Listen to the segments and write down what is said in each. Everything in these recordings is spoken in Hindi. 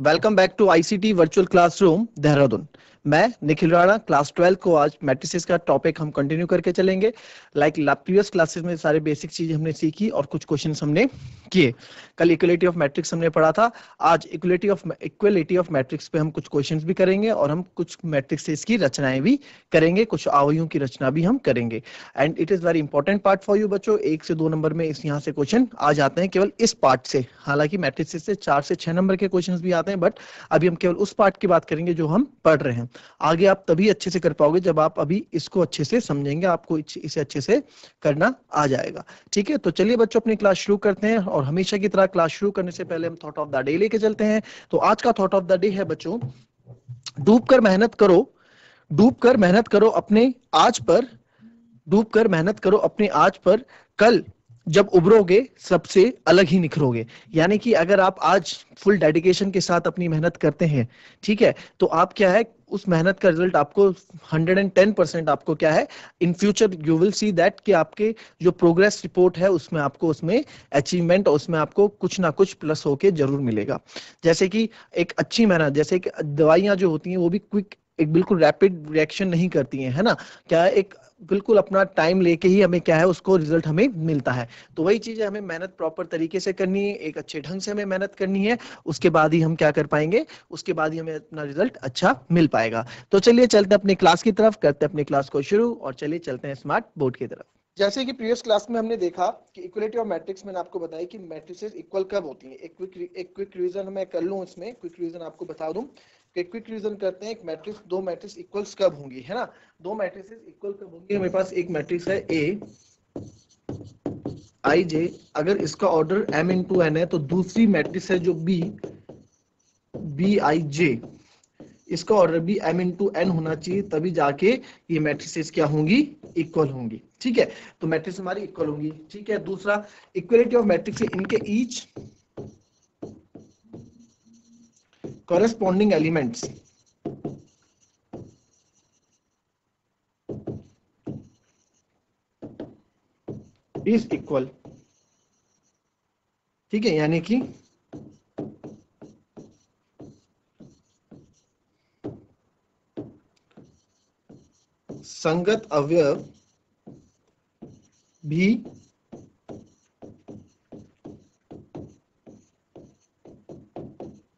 Welcome back to ICT virtual classroom Dehradun. मैं निखिल राणा, क्लास 12 को आज मैट्रिसेस का टॉपिक हम कंटिन्यू करके चलेंगे। लाइक प्रीवियस क्लासेस में सारे बेसिक चीजें हमने सीखी और कुछ क्वेश्चंस हमने किए। कल इक्वलिटी ऑफ मैट्रिक्स हमने पढ़ा था। आज इक्वलिटी ऑफ मैट्रिक्स पे हम कुछ क्वेश्चंस भी करेंगे और हम कुछ मैट्रिक्सेस की रचनाएं भी करेंगे, कुछ अवयवों की रचना भी हम करेंगे। And it is very important part for you बच्चों। 1 से 2 नंबर में इस यहाँ से क्वेश्चन आ जाते हैं केवल इस पार्ट से। हालांकि मैट्रिक्सेस से 4 से 6 नंबर के क्वेश्चंस भी आते हैं, बट अभी हम केवल उस पार्ट की बात करेंगे जो हम पढ़ रहे हैं। आगे आप तभी अच्छे से कर पाओगे जब आप अभी इसको अच्छे से समझेंगे, आपको इसे अच्छे से करना आ जाएगा। ठीक है, तो चलिए बच्चों अपनी क्लास शुरू करते हैं। और हमेशा की तरह क्लास शुरू करने से पहले हम थॉट ऑफ द डे लेके चलते हैं। तो आज का थॉट ऑफ द डे है बच्चों, डूब कर मेहनत करो, डूब कर मेहनत करो अपने आज पर, डूब कर मेहनत करो अपने आज पर, कल जब उभरोगे सबसे अलग ही निखरोगे। यानी कि अगर आप आज फुल डेडिकेशन के साथ अपनी मेहनत करते हैं, ठीक है, तो आप क्या है, उस मेहनत का रिजल्ट आपको 110% आपको क्या है, in future you will see that कि आपके जो प्रोग्रेस रिपोर्ट है उसमें आपको उसमें अचीवमेंट और उसमें आपको कुछ ना कुछ प्लस होके जरूर मिलेगा। जैसे कि एक अच्छी मेहनत, जैसे कि दवाइयां जो होती हैं वो भी क्विक, एक बिल्कुल रैपिड रिएक्शन नहीं करती हैं, है ना। क्या है, एक बिल्कुल अपना टाइम लेके ही हमें क्या है उसको रिजल्ट हमें मिलता है। तो वही चीज है, हमें मेहनत प्रॉपर तरीके से करनी है, एक अच्छे ढंग से हमें मेहनत करनी है। उसके बाद ही हम क्या कर पाएंगे, उसके बाद ही हमें अपना रिजल्ट अच्छा मिल पाएगा। तो चलिए चलते हैं अपनी क्लास की तरफ, करते हैं अपनी क्लास को शुरू और चलिए चलते हैं स्मार्ट बोर्ड की तरफ। जैसे कि प्रीवियस क्लास में हमने देखा कि इक्वलिटी ऑफ मैट्रिक्स, मैंने आपको बताया कि मैट्रिसेस इक्वल कब होती हैं। एक क्विक रिवीजन मैं कर लूं, इसमें क्विक रिवीजन आपको बता दूं कि क्विक रिवीजन करते हैं। एक मैट्रिक्स, दो मैट्रिक्स इक्वल्स कब होंगी, है ना। दो मैट्रिसेस इक्वल कब होंगी, मेरे पास एक मैट्रिक्स है ए आई जे, अगर इसका ऑर्डर m इंटू एन है, तो दूसरी मैट्रिक्स है जो बी आई जे, इसका ऑर्डर भी m इंटू एन होना चाहिए, तभी जाके ये मैट्रिसेस क्या होंगी, इक्वल होंगी। ठीक है, तो मैट्रिक्स हमारी इक्वल होंगी। ठीक है, दूसरा इक्वलिटी ऑफ मैट्रिक्स, इनके each corresponding elements is equal। ठीक है, यानी कि संगत अवयव भी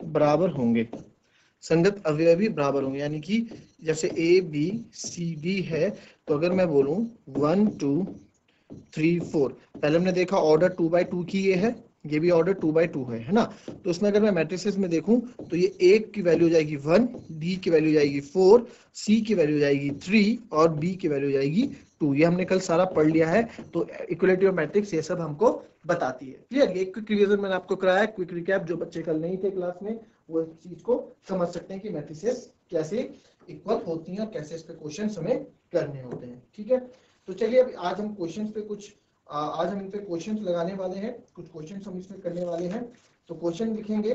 बराबर होंगे, संगत अवयव भी बराबर होंगे। यानी कि जैसे ए बी सी डी है, तो अगर मैं बोलूं 1 2 3 4, पहले हमने देखा ऑर्डर 2/2 की ये भी ऑर्डर 2/2 है ना। तो इसमें अगर मैं मैट्रिसेस में देखूं तो ये ए की वैल्यू हो जाएगी 1, डी की वैल्यू जाएगी 4, सी की वैल्यू जाएगी 3 और बी की वैल्यू जाएगी 2। ये हमने कल सारा पढ़ लिया है। तो इक्वलिटी ऑफ मैट्रिक्स ये सब हमको बताती है। क्लियर, ये क्विक रिवीजन मैंने आपको कराया, क्विक रिकैप। जो बच्चे कल नहीं थे क्लास में वो इस चीज को समझ सकते हैं कि मैट्रिसेस कैसे इक्वल होती हैं और कैसे इस पे क्वेश्चन हमें करने होते हैं। ठीक है, तो चलिए अब आज हम क्वेश्चंस पे कुछ आज हम इन पे क्वेश्चंस लगाने वाले हैं, कुछ क्वेश्चंस हम इसमें करने वाले हैं। तो क्वेश्चन लिखेंगे।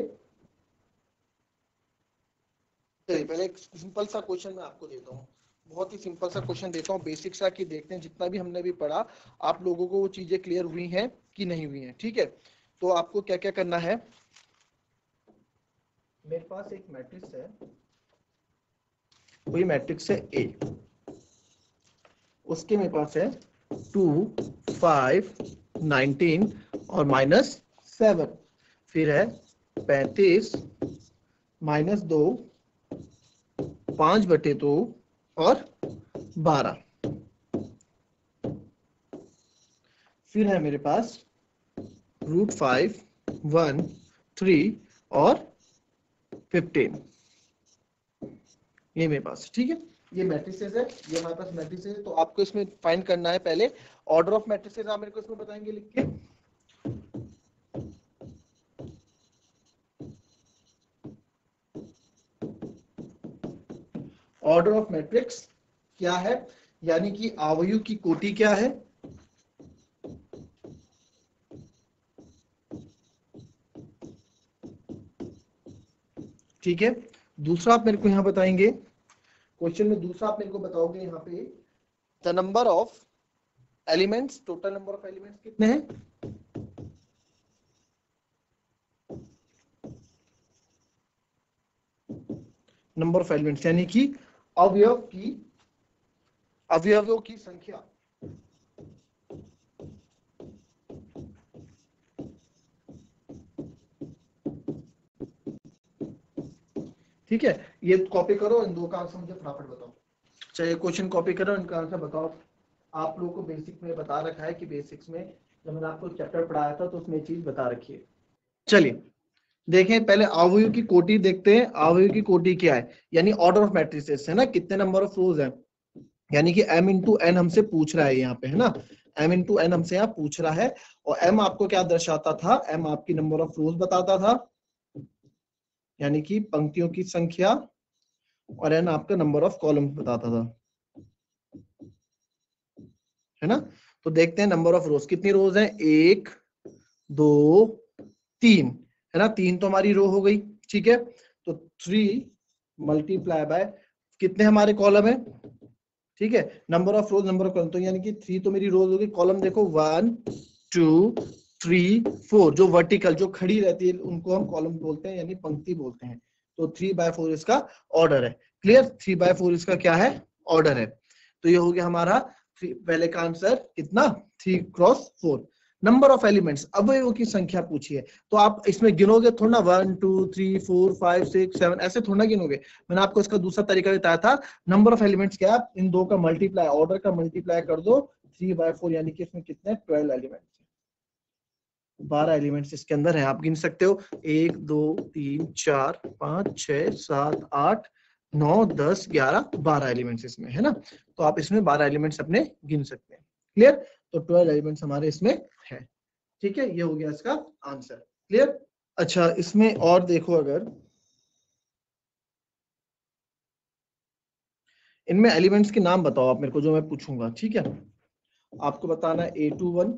चलिए पहले एक सिंपल सा क्वेश्चन मैं आपको देता हूँ, बहुत ही सिंपल सा क्वेश्चन देता हूँ, बेसिक सा, कि देखते हैं जितना भी हमने भी पढ़ा आप लोगों को वो चीजें क्लियर हुई हैं कि नहीं हुई हैं। ठीक है, तो आपको क्या क्या करना है, मेरे पास एक मैट्रिक्स है, वही मैट्रिक्स है ए, उसके मेरे पास है 2 5 19 और -7, फिर है 35 -2 5/2 और 12, फिर है मेरे पास √5 1 3 और 15, ये मेरे पास। ठीक है, ये मैट्रिसेस है, ये हमारे पास मैट्रिसेस है। तो आपको इसमें फाइंड करना है पहले ऑर्डर ऑफ मैट्रिसेस, आप मेरे को इसमें बताएंगे लिख के। ऑर्डर ऑफ मैट्रिक्स क्या है, यानी कि अवयव की कोटि क्या है। ठीक है, दूसरा आप मेरे को यहां बताएंगे क्वेश्चन में, दूसरा आप मेरे को बताओगे यहाँ पे the number of elements, total number of elements कितने हैं। नंबर ऑफ एलिमेंट्स यानी कि अवयवों की संख्या। ठीक है, ये कॉपी करो, इन दो का आंसर मुझे फटाफट बताओ। चलिए क्वेश्चन कॉपी करो, इनका आंसर बताओ। आप लोगों को बेसिक में बता रखा है कि बेसिक्स में जब मैंने आपको चैप्टर पढ़ाया था तो उसमें चीज बता रखी है। चलिए देखें, पहले अवयव की कोटि देखते हैं। अवयव की कोटि क्या है, यानी ऑर्डर ऑफ मैट्रिसेस है ना, कितने नंबर ऑफ रोज है, यानी कि m इंटू एन हमसे पूछ रहा है यहाँ पे, है ना, m इंटू एन हमसे यहाँ पूछ रहा है। और m आपको क्या दर्शाता था, m आपकी नंबर ऑफ रोज बताता था, यानी कि पंक्तियों की संख्या, और n आपका नंबर ऑफ कॉलम बताता था, है ना। तो देखते हैं नंबर ऑफ रोज, कितनी रोज है, 1 2 3, है ना, 3 तो हमारी रो हो गई। ठीक है, तो 3 मल्टीप्लाई बाय कितने हमारे कॉलम है, ठीक है, number of rose number of column, तो यानी कि 3 तो मेरी रोज होगी, कॉलम देखो 1 2 3 4, जो वर्टिकल जो खड़ी रहती है उनको हम कॉलम बोलते हैं, यानी पंक्ति बोलते हैं। तो 3/4 इसका ऑर्डर है। क्लियर, 3/4 इसका क्या है, ऑर्डर है। तो ये हो गया हमारा पहले का आंसर कितना, 3x4। नंबर ऑफ एलिमेंट्स, अवयवों की संख्या पूछी है, तो आप इसमें गिनोगे थोड़ा ना, 1 2 3 4 5 6 7 ऐसे थोड़ा ना गिनोगे। मैंने आपको इसका दूसरा तरीका बताया था, नंबर ऑफ एलिमेंट्स क्या, इन दो का मल्टीप्लाई, ऑर्डर का मल्टीप्लाई कर दो 3/4, यानी कि इसमें कितने 12 एलिमेंट्स, 12 एलिमेंट्स इसके अंदर है। आप गिन सकते हो 1 2 3 4 5 6 7 8 9 10 11 12 एलिमेंट्स इसमें, है ना। तो आप इसमें 12 एलिमेंट्स अपने गिन सकते हैं। क्लियर, तो 12 एलिमेंट्स हमारे इसमें है। ठीक है, ये हो गया इसका आंसर। क्लियर, अच्छा इसमें और देखो, अगर इनमें एलिमेंट्स के नाम बताओ आप मेरे को, जो मैं पूछूंगा। ठीक है, आपको बताना है A21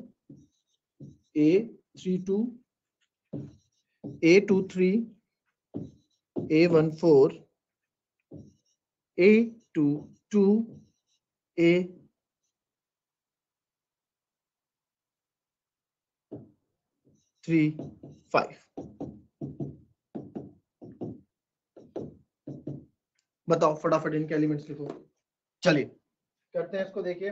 A32 A23 A14 A22 A35। बताओ फटाफट इनके एलिमेंट्स लिखो। चलिए करते हैं इसको, देखिए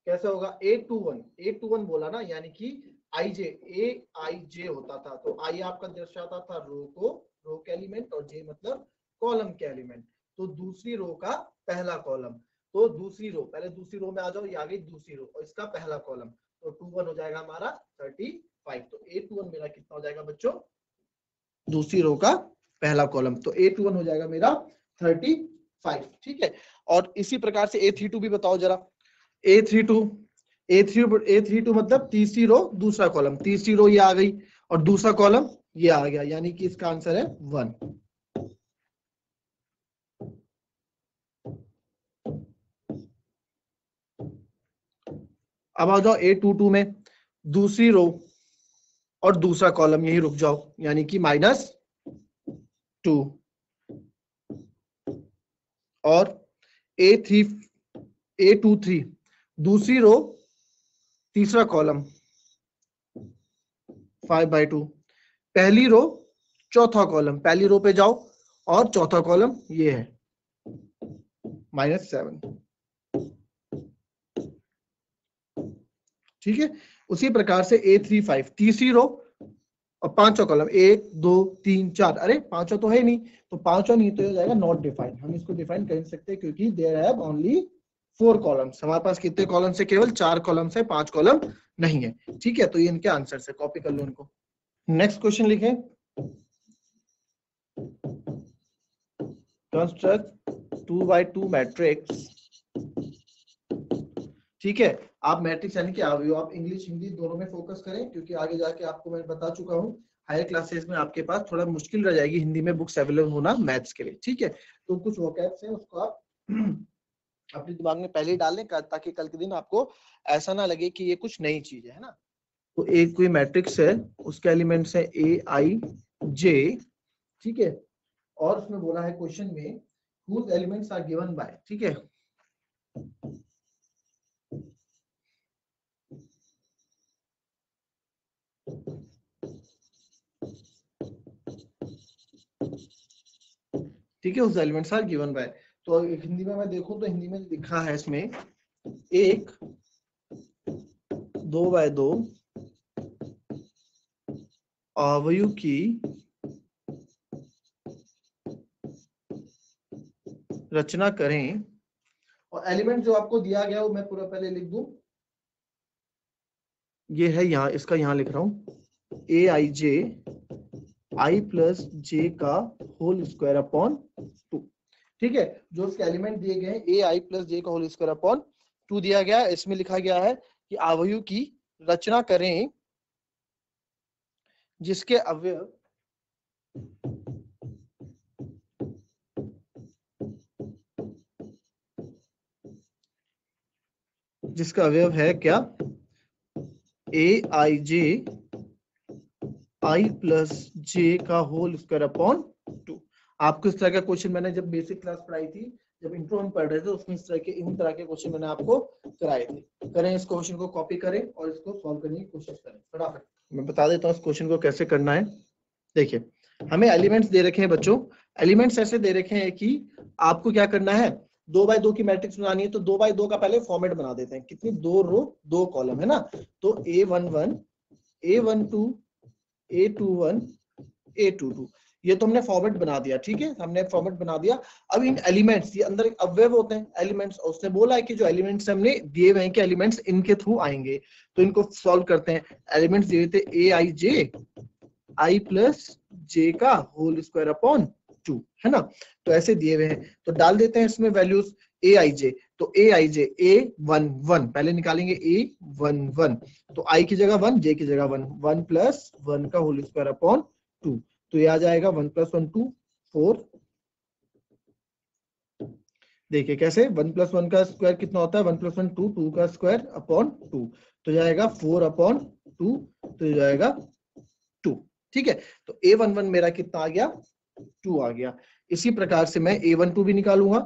कैसे होगा। A21 बोला ना, यानी कि आईजे, ए आई जे होता था, तो आई आपका दर्शाता था रो को, रो के एलिमेंट, और जे मतलब कॉलम के एलिमेंट। तो दूसरी रो का पहला कॉलम, तो दूसरी रो, पहले दूसरी रो में आ जाओ, ये आ गई दूसरी रो, और इसका पहला कॉलम, तो 21 हो जाएगा हमारा 35। तो A21 मेरा कितना हो जाएगा बच्चों, दूसरी रो का पहला कॉलम, तो A21 हो जाएगा मेरा 35। ठीक है, और इसी प्रकार से A32 भी बताओ जरा। A32 A32 मतलब तीसरी रो दूसरा कॉलम, तीसरी रो ये आ गई और दूसरा कॉलम ये आ गया, यानी कि इसका आंसर है 1। अब आ जाओ A22 में, दूसरी रो और दूसरा कॉलम यही रुक जाओ, यानी कि -2, और A23 दूसरी रो तीसरा कॉलम 5/2, पहली रो चौथा कॉलम, पहली रो पे जाओ और चौथा कॉलम ये है -7। ठीक है, उसी प्रकार से A35 तीसरी रो और पांचवा कॉलम, 1 2 3 4, अरे पांचवा तो है नहीं, तो पांचवा नहीं तो हो जाएगा नॉट डिफाइंड। हम इसको डिफाइन कर सकते हैं क्योंकि देयर हैव ओनली 4 कॉलम्स, हमारे पास कितने कॉलम्स है, केवल 4 कॉलम्स है, 5 कॉलम नहीं है। ठीक है, तो ये इनके आंसर है, कॉपी कर लो इनको। नेक्स्ट क्वेश्चन लिखें, कंस्ट्रक्ट 2x2 मैट्रिक्स। ठीक है, आप मैट्रिक्स यानी कि आप इंग्लिश हिंदी दोनों में फोकस करें, क्योंकि आगे जाके आपको मैं बता चुका हूँ हायर क्लासेस में आपके पास थोड़ा मुश्किल रह जाएगी हिंदी में बुक्स अवेलेबल होना मैथ्स के लिए। ठीक है, तो कुछ वोकैब्स हैं उसको आप अपने दिमाग में पहले ही डाल लें, ताकि कल के दिन आपको ऐसा ना लगे कि ये कुछ नई चीज है ना। तो एक कोई मैट्रिक्स है, उसके एलिमेंट्स है A I J। ठीक है, और उसमें बोला है क्वेश्चन में whose elements are given by, ठीक है, ठीक है, उस एलिमेंट्स आर गिवन बाय। तो हिंदी में मैं देखूं तो हिंदी में लिखा है इसमें एक 2x2 अवयव की रचना करें, और एलिमेंट जो आपको दिया गया वो मैं पूरा पहले लिख दूं, ये है यहाँ, इसका यहाँ लिख रहा हूं ए आई जे आई प्लस जे का होल स्क्वायर अपॉन 2। ठीक है, जो उसके एलिमेंट दिए गए हैं ए आई प्लस जे का होल स्क्वायर अपॉन 2 दिया गया है। इसमें लिखा गया है कि अवयव की रचना करें जिसके अवयव जिसका अवयव है क्या, ए आई जे आई प्लस जे का होल स्क्वायर अपॉन 2। आपको इस तरह का क्वेश्चन मैंने जब बेसिक क्लास पढ़ाई थी, जब इंट्रो हम पढ़ रहे थे, उसमें इस तरह के इन तरह के क्वेश्चन मैंने आपको कराए थे। करें इस क्वेश्चन को कॉपी करें और इसको सॉल्व करने की कोशिश करें फटाफट। मैं बता देता हूँ इस क्वेश्चन को कैसे करना है। देखिए, हमें एलिमेंट्स दे रखे हैं बच्चों, एलिमेंट्स ऐसे दे रखे हैं कि आपको क्या करना है, 2x2 की मैट्रिक्स बनानी है। तो 2x2 का पहले फॉर्मेट बना देते हैं। कितनी, 2 रो 2 कॉलम है ना। तो A11 A12 A21 A22 ये तो हमने फॉर्मेट बना दिया। ठीक है, हमने फॉर्मेट बना दिया। अब इन एलिमेंट्स, ये अंदर अवयव होते हैं एलिमेंट्स, उसने बोला है कि जो एलिमेंट्स हमने दिए हुए हैं कि एलिमेंट्स इनके थ्रू आएंगे, तो इनको सॉल्व करते हैं। एलिमेंट्स दिए थे ए आई जे आई प्लस जे का होल स्क्वायर अपॉन 2, है ना। तो ऐसे दिए हुए हैं, तो डाल देते हैं इसमें वैल्यूज। ए आई जे, तो ए आई जे A11 पहले निकालेंगे A11, तो आई की जगह 1, जे की जगह 1, 1 प्लस 1 का होल स्क्वायर अपॉन 2, तो ये आ जाएगा 1 प्लस 1 2 4। देखिए कैसे, 1 प्लस 1 का स्क्वायर कितना होता है, 1 प्लस 1 2, 2 का स्क्वायर अपॉन 2, तो जाएगा 4 अपॉन 2, तो जाएगा 2। ठीक है, तो A11 मेरा कितना आ गया, 2 आ गया। इसी प्रकार से मैं A12 भी निकालूंगा।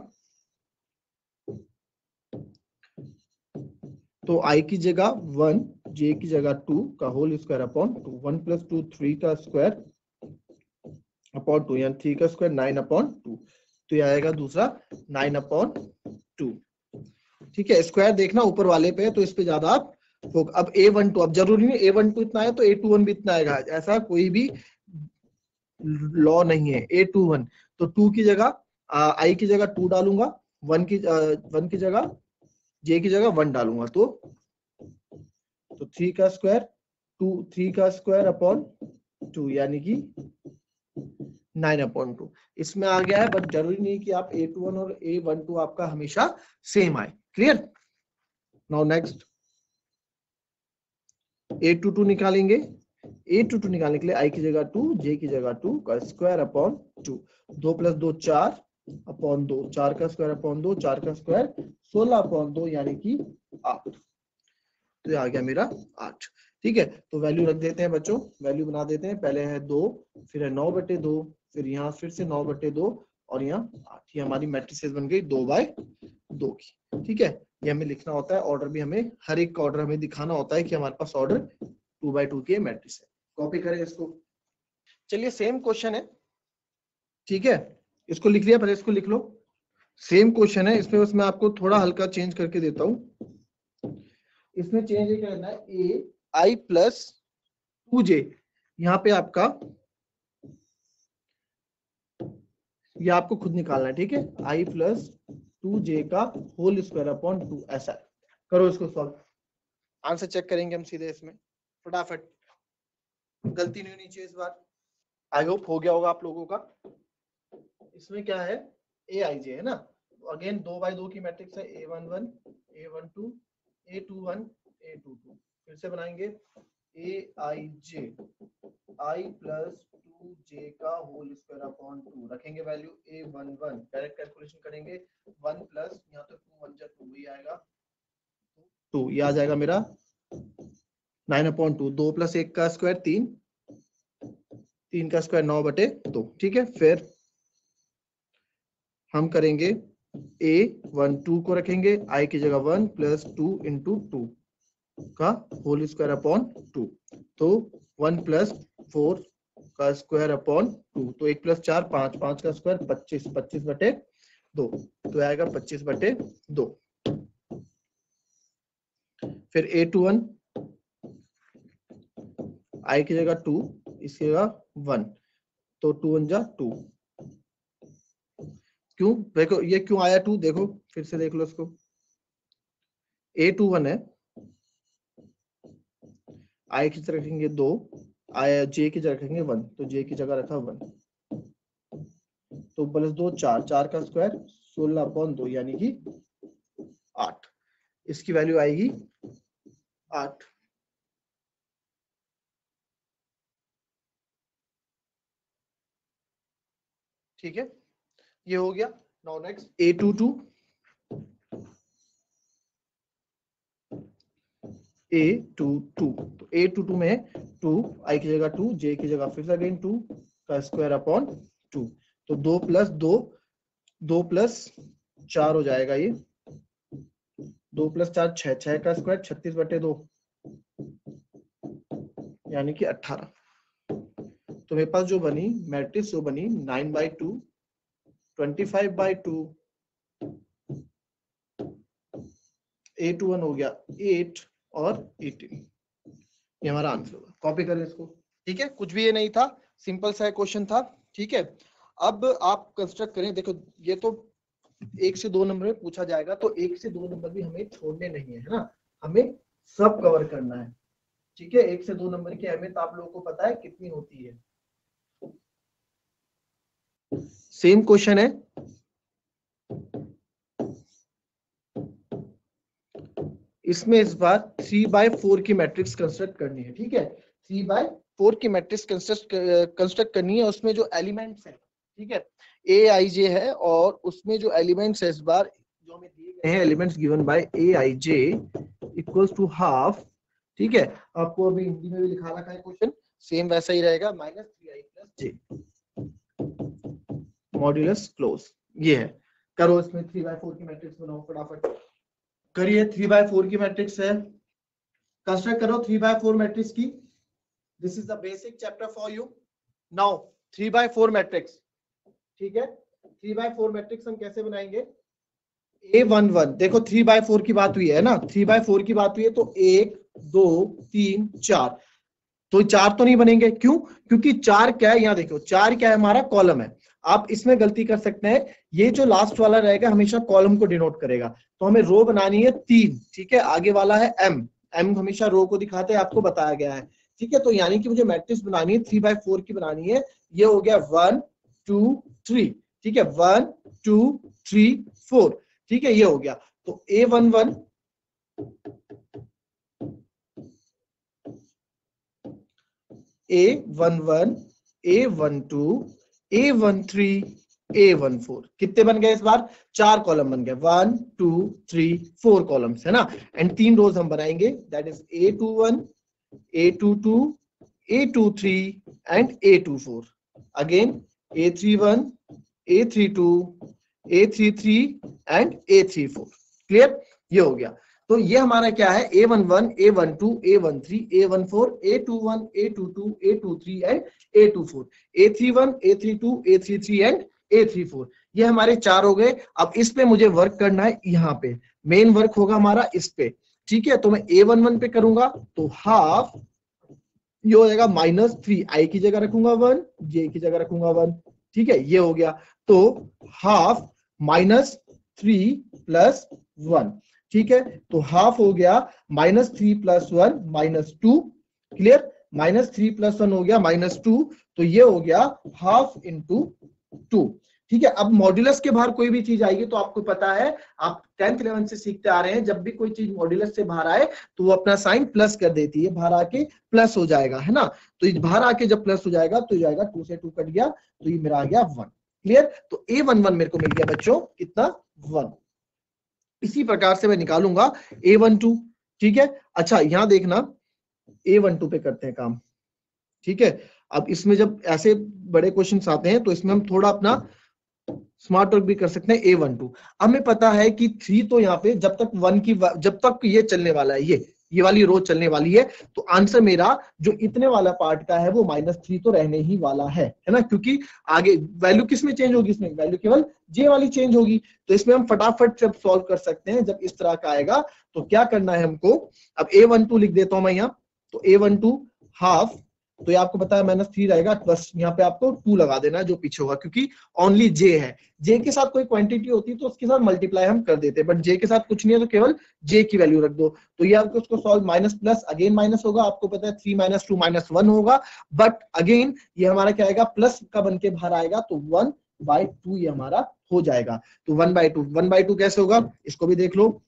तो I की जगह 1, J की जगह 2 का होल स्क्वायर अपॉन 2, 1 प्लस 2 3 का स्क्वायर अपॉन 2, यानी 3 का स्क्वायर 9 अपॉन 2, तो ये आएगा दूसरा 9 अपॉन 2। ठीक है, स्क्वायर देखना ऊपर वाले पे, तो इस पे ज्यादा आप अब A12, अब जरूरी नहीं A12 इतना है तो A21 भी इतना आएगा, ऐसा कोई भी लॉ नहीं है। A21 तो 2 की जगह I की जगह 2 डालूंगा, 1 की जगह J की जगह 1 डालूंगा, तो 3 का स्क्वायर 2, 3 का स्क्वायर अपॉन 2 यानी कि 9 अपॉन 2 इसमें आ गया है। बट जरूरी नहीं कि आप A21 और A12 आपका हमेशा सेम आए। क्लियर। नाउ नेक्स्ट A22 निकालेंगे। A22 निकालने के लिए I की जगह 2, J की जगह 2 का स्क्वायर अपॉन 2, 2 प्लस 2 4 अपॉन 2, 4 का स्क्वायर अपॉन 2, 4 का स्क्वायर 16 अपॉन 2 यानी कि 8, तो ये आ गया मेरा 8। ठीक है, तो वैल्यू रख देते हैं बच्चों, वैल्यू बना देते हैं। पहले है 2, फिर है 9/2, फिर यहाँ फिर से 9/2 और यहाँ 8। ये हमारी मैट्रिसेस बन गई 2/2 की। ठीक है, ये हमें लिखना होता है, ऑर्डर भी हमें, हर एक का ऑर्डर हमें दिखाना होता है कि हमारे पास ऑर्डर 2/2 की मैट्रिक्स है। कॉपी करें इसको। चलिए सेम क्वेश्चन है। ठीक है, इसको लिख लिया, पहले इसको लिख लो। सेम क्वेश्चन है, इसमें बस मैं आपको थोड़ा हल्का चेंज करके देता हूं। इसमें चेंज ये करना है, ए आई प्लस 2J, यहाँ पे आपका ये आपको खुद निकालना है। ठीक है, I प्लस 2J का होल स्क्वायर अपॉन 2, ऐसा है। करो इसको सॉल्व, आंसर चेक करेंगे हम सीधे इसमें फटाफट, गलती नहीं होनी चाहिए इस बार। आई होप हो गया होगा आप लोगों का। इसमें क्या है, AIJ है ना, अगेन 2/2 की मैट्रिक्स है, A11 A12 A21 A22। फिर से बनाएंगे AIJ I प्लस 2J का होल स्क्वायर अपॉन 2, रखेंगे वैल्यू A11, डायरेक्ट कैलकुलेशन करेंगे, 1 प्लस यहाँ तो 2 1 2 ही आएगा, 2 ये आ जाएगा मेरा 9/2, 2 प्लस 1 का स्क्वायर 3, 3 का स्क्वायर 9/2। ठीक है, फिर हम करेंगे A12 को रखेंगे I की जगह 1 प्लस 2 इंटू 2 का होल स्क्वायर अपॉन 2, तो 1 प्लस 4 का स्क्वायर अपॉन 2, तो 1 + 4 5, 5 का स्क्वायर 25, 25/2, तो आएगा 25/2। फिर A21 I की जगह 2, इसकी जगह 1, तो 2 × 2। क्यों देखो ये क्यों आया 2, देखो फिर से देख लो इसको। A21 है, I की जगह रखेंगे 2, J की जगह रखेंगे 1, तो J की जगह रखा 1, तो +2 4, 4 का स्क्वायर 16/2 यानी कि 8, इसकी वैल्यू आएगी 8। ठीक है, ये हो गया। नाउ नेक्स्ट A22 तो A22 में 2, I की जगह 2, J की जगह फिर से अगेन 2 का स्क्वायर अपॉन 2, तो 2 + 2, 2 + 4 हो जाएगा ये, 2 + 4 6, 6 का स्क्वायर 36/2 यानी कि 18। तो मेरे पास जो बनी मैट्रिक्स वो बनी 9/2, 25/2, A21 हो गया 8 और 18, ये हमारा आंसर होगा। कॉपी करें इसको। ठीक है, कुछ भी ये नहीं था, सिंपल सा क्वेश्चन था। ठीक है, अब आप कंस्ट्रक्ट करें। देखो ये तो 1 से 2 नंबर में पूछा जाएगा, तो 1 से 2 नंबर भी हमें छोड़ने नहीं है ना, हमें सब कवर करना है। ठीक है, 1 से 2 नंबर की अहमियत आप लोगों को पता है कितनी होती है। सेम क्वेश्चन है, इसमें इस बार 3/4 की मैट्रिक्स कंस्ट्रक्ट करनी है। ठीक है, 3/4 की मैट्रिक्स कंस्ट्रक्ट करनी है। उसमें जो एलिमेंट्स है, ठीक है, AIJ है, और उसमें जो एलिमेंट्स है इस बार जो हमें दिए गए हैं, elements given by AIJ equals to half. ठीक है, आपको अभी हिंदी में भी लिखा रखा है क्वेश्चन, सेम वैसा ही रहेगा, -3I + J मॉड्यूलस क्लोज। ये है, करो इसमें 3/4 की मैट्रिक्स बनाओ फटाफट। करिए, 3/4 की मैट्रिक्स है, कंस्ट्रक्ट करो 3/4 मैट्रिक्स की। This is the basic chapter for you. Now 3/4 matrix. ठीक है, 3/4 मैट्रिक्स हम कैसे बनाएंगे? A11, देखो 3/4 की बात हुई है ना, 3/4 की बात हुई है, तो 1 2 3 4, तो 4 तो नहीं बनेंगे। क्यों? क्योंकि 4 क्या है, यहाँ देखो 4 क्या है, हमारा कॉलम है। आप इसमें गलती कर सकते हैं, ये जो लास्ट वाला रहेगा हमेशा कॉलम को डिनोट करेगा, तो हमें रो बनानी है 3। ठीक है, आगे वाला है M हमेशा रो को दिखाते हैं, आपको बताया गया है। ठीक है, तो यानी कि मुझे मैट्रिक्स बनानी है 3/4 की बनानी है। ये हो गया 1 2 3। ठीक है, 1 2 3 4। ठीक है, ये हो गया। तो A11 A11 A12 A13 A14 कितने बन गए इस बार? 4 कॉलम बन गए, 1 2 3 4 कॉलम्स है ना, एंड 3 रोज हम बनाएंगे, that is A21 A22 A23 and A24, again A31 A32 A33 and A34। Clear? ये हो गया। तो ये हमारा क्या है, A11 A12 A13 A14 A21 A22 A23 and A24, A31 A32 A33 and A34, ये हमारे 4 हो गए। अब इस पे मुझे वर्क करना है, यहाँ पे मेन वर्क होगा हमारा इस पे। ठीक है, तो मैं A11 पे करूंगा, तो हाफ ये हो जाएगा -3, I की जगह रखूंगा 1, J की जगह रखूंगा 1। ठीक है, ये हो गया। तो हाफ -3 + 1। ठीक है, तो हाफ हो गया -3 + 1 -2। क्लियर? -3 + 1 हो गया -2, तो ये हो गया हाफ × 2। ठीक है, अब मॉड्यूलस के बाहर कोई भी चीज आएगी तो आपको पता है, आप 10th 11th से सीखते आ रहे हैं, जब भी कोई चीज मॉड्यूलस से बाहर आए तो वो अपना साइन प्लस कर देती है, बाहर आके प्लस हो जाएगा, है ना। तो इस बाहर आके जब प्लस हो जाएगा तो जाएगा 2 से 2 कट गया, तो ये मेरा आ गया 1। क्लियर? तो A11 मेरे को मिल गया बच्चों कितना, 1। इसी प्रकार से मैं निकालूंगा A12। ठीक है, अच्छा यहां देखना, A12 पे करते हैं काम। ठीक है, अब इसमें जब ऐसे बड़े क्वेश्चन आते हैं तो इसमें हम थोड़ा अपना स्मार्ट वर्क भी कर सकते हैं। A12 हमें पता है कि 3 तो यहाँ पे जब तक 1 की, जब तक ये चलने वाला है, ये वाली रो चलने वाली है। तो आंसर मेरा जो इतने वाला पार्ट का है वो -3 तो रहने ही वाला है ना, क्योंकि आगे वैल्यू किस में चेंज होगी, इसमें वैल्यू केवल जे वाली चेंज होगी। तो इसमें हम फटाफट जब सॉल्व कर सकते हैं, जब इस तरह का आएगा तो क्या करना है हमको, अब a12 लिख देता हूं मैं यहाँ, तो a12 हाफ, तो ये आपको पता है -3 रहेगा, बस यहाँ पे आपको 2 लगा देना है जो पीछे होगा, क्योंकि ओनली जे है। जे के साथ कोई क्वांटिटी होती तो उसके साथ मल्टीप्लाई हम कर देते, बट जे के साथ कुछ नहीं है तो केवल जे की वैल्यू रख दो। तो ये आपको उसको solve minus plus again minus होगा, आपको पता है 3 - 2 -1 होगा, बट अगेन ये हमारा क्या आएगा, प्लस का बन के बाहर आएगा, तो 1/2 ये हमारा हो जाएगा। तो 1/2 कैसे होगा, इसको भी देख लो।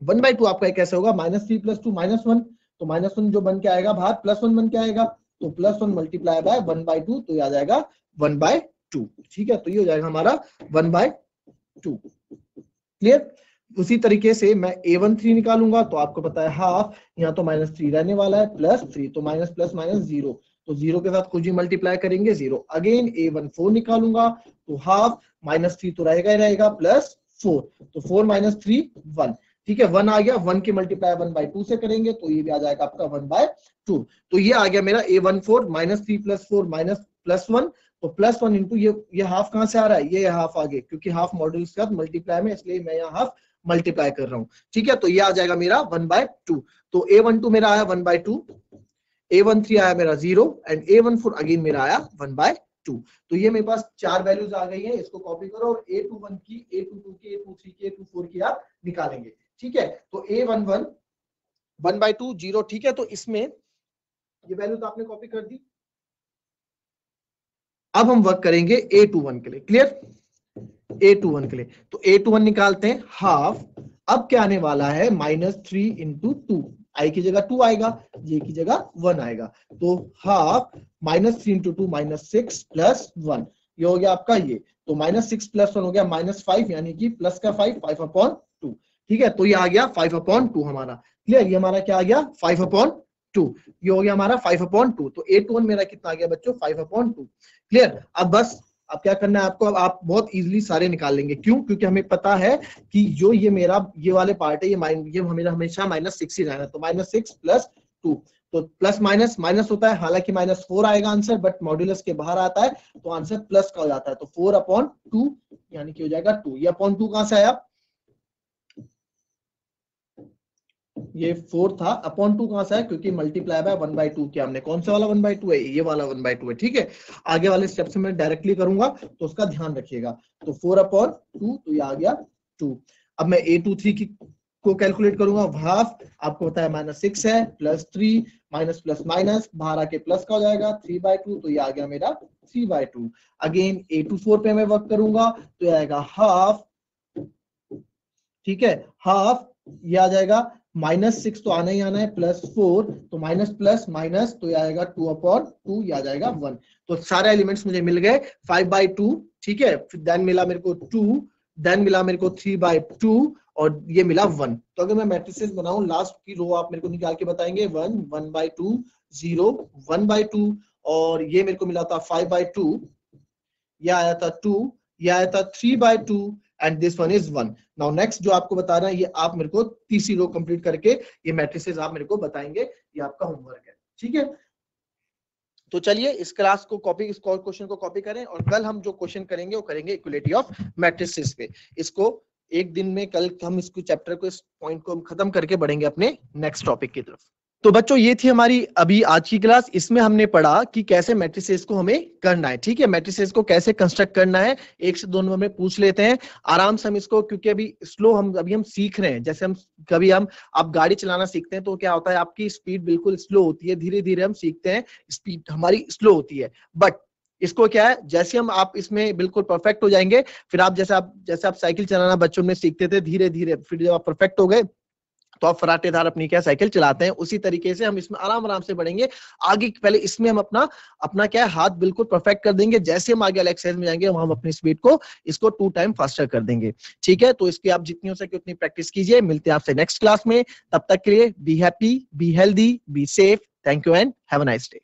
1/2 आपका कैसे होगा, -3 + 2 -1, तो -1 जो बन के आएगा बाहर, +1 बन के आएगा, तो +1 मल्टीप्लाई बाय 1/2, तो ये आ जाएगा 1/2। ठीक है, तो ये हो जाएगा हमारा 1/2। क्लियर। उसी तरीके से मैं a13 निकालूंगा, तो आपको पता है हाफ, यहाँ तो -3 रहने वाला है, +3, तो माइनस प्लस माइनस 0, तो 0 के साथ कुछ भी मल्टीप्लाई करेंगे 0। अगेन a14 निकालूंगा, तो हाफ, -3 तो रहेगा ही रहेगा, +4, तो 4 - 3 1। ठीक है, 1 आ गया, 1 की मल्टीप्लाई 1/2 से करेंगे, तो ये भी आ जाएगा आपका 1/2। तो ये आ गया मेरा a14 -3 + 4 +1, तो +1 इंटू ये हाफ कहां से आ रहा है, ये हाफ आ गया, क्योंकि हाफ मॉड्यूल के साथ मल्टीप्लाई में, इसलिए मैं यहाँ हाफ मल्टीप्लाई कर रहा हूँ। ठीक है, तो ये आ जाएगा मेरा 1/2। तो a12 मेरा आया 1/2, a13 आया मेरा 0, एंड a14 अगेन मेरा आया 1/2। तो ये मेरे पास 4 वैल्यूज आ गई है, इसको कॉपी करो और a21 की, a22 की, a23 की, a24 की आप निकालेंगे। ठीक है, तो a11 1/2 0। ठीक है, तो इसमें ये वैल्यू तो आपने कॉपी कर दी। अब हम वर्क करेंगे a21 के लिए। क्लियर, a21 के लिए, तो a21 निकालते हैं, हाफ, अब क्या आने वाला है, -3 × 2, i की जगह 2 आएगा, j की जगह 1 आएगा, तो हाफ -3 × 2 -6 + 1, ये हो गया आपका ये, तो -6 + 1 हो गया -5, यानी कि प्लस का 5/2। ठीक है, तो ये आ गया 5/2 हमारा। क्लियर, ये हमारा क्या आ गया, 5/2, ये हो गया हमारा 5/2। तो a21 मेरा कितना आ गया बच्चों, 5/2। क्लियर। अब बस, अब क्या करना है आपको, अब आप बहुत इजीली सारे निकाल लेंगे, क्यों, क्योंकि हमें पता है कि जो ये मेरा ये वाले पार्ट है, ये मेरा हमेशा -6 ही रहना है, तो -6 + 2, तो प्लस माइनस माइनस होता है, हालांकि -4 आएगा आंसर, बट मॉड्यूलस के बाहर आता है तो आंसर प्लस का हो जाता है, तो 4/2 यानी कि हो जाएगा 2। ये /2 कहां से आया, ये 4 था, /2 कहां से है, क्योंकि मल्टीप्लाई बाय 1/2 किया हमने। कौन सा वाला 1/2 है, ये वाला 1/2 है। ठीक है, आगे वाले स्टेप से मैं डायरेक्टली करूंगा तो उसका ध्यान रखिएगा। तो 4/2, तो ये आ गया 2। अब मैं a23 को कैलकुलेट करूंगा, हाफ, आपको पता है -6 है, +3 माइनस प्लस माइनस बाहर आके प्लस का हो जाएगा 3/2, तो ये आ गया मेरा 3/2। अगेन a24 पे मैं वर्क करूंगा, तो ये आएगा हाफ, ठीक है, हाफ, ये आ जाएगा -6 तो आना ही आना है, +4, तो माइनस प्लस माइनस, तो ये आएगा 2/2, ये आ जाएगा 1। तो सारे एलिमेंट्स मुझे मिल गए, 5/2, ठीक है, फिर देन मिला मेरे को 2, देन मिला मेरे को 3/2, और ये मिला 1। तो अगर मैं मैट्रिसेस बनाऊं, लास्ट की रो आप मेरे को निकाल के बताएंगे, 1, 1/2, 0, 1/2, और ये मेरे को मिला था 5/2, ये आया था 2, ये आया था 3/2, and this one is 1। Now next जो आपको बता रहा है, ये आप मेरे को तीसरी रो कंप्लीट करके ये मैट्रिसेस आप मेरे को बताएंगे, ये आपका होमवर्क है। ठीक है, तो चलिए इस क्लास को कॉपी, इस क्वेश्चन को कॉपी करें, और कल हम जो क्वेश्चन करेंगे वो करेंगे इक्वलिटी ऑफ मैट्रिसेस पे। इसको एक दिन में कल हम इसको चैप्टर को, इस पॉइंट को हम खत्म करके बढ़ेंगे अपने नेक्स्ट टॉपिक की तरफ। तो बच्चों ये थी हमारी अभी आज की क्लास। इसमें हमने पढ़ा कि कैसे मैट्रिसेस को हमें करना है। ठीक है, मैट्रिसेस को कैसे कंस्ट्रक्ट करना है, 1 से 2 नंबर में पूछ लेते हैं आराम से हम इसको, क्योंकि अभी स्लो अभी हम सीख रहे हैं। जैसे हम आप गाड़ी चलाना सीखते हैं तो क्या होता है, आपकी स्पीड बिल्कुल स्लो होती है, धीरे धीरे हम सीखते हैं, स्पीड हमारी स्लो होती है। बट इसको क्या है, जैसे आप इसमें बिल्कुल परफेक्ट हो जाएंगे, फिर आप जैसे आप साइकिल चलाना बचपन में सीखते थे धीरे धीरे, फिर जब आप परफेक्ट हो गए तो आप फराटेदार अपनी क्या साइकिल चलाते हैं, उसी तरीके से हम इसमें आराम आराम से बढ़ेंगे आगे। पहले इसमें हम अपना क्या है, हाथ बिल्कुल परफेक्ट कर देंगे। जैसे हम आगे एक्सरसाइज में जाएंगे हम अपनी स्पीड को इसको 2 टाइम फास्टर कर देंगे। ठीक है, तो इसकी आप जितनी हो सके उतनी प्रैक्टिस कीजिए। मिलते हैं आपसे नेक्स्ट क्लास में, तब तक के लिए be happy, be healthy, be safe. Thank you and have a nice day.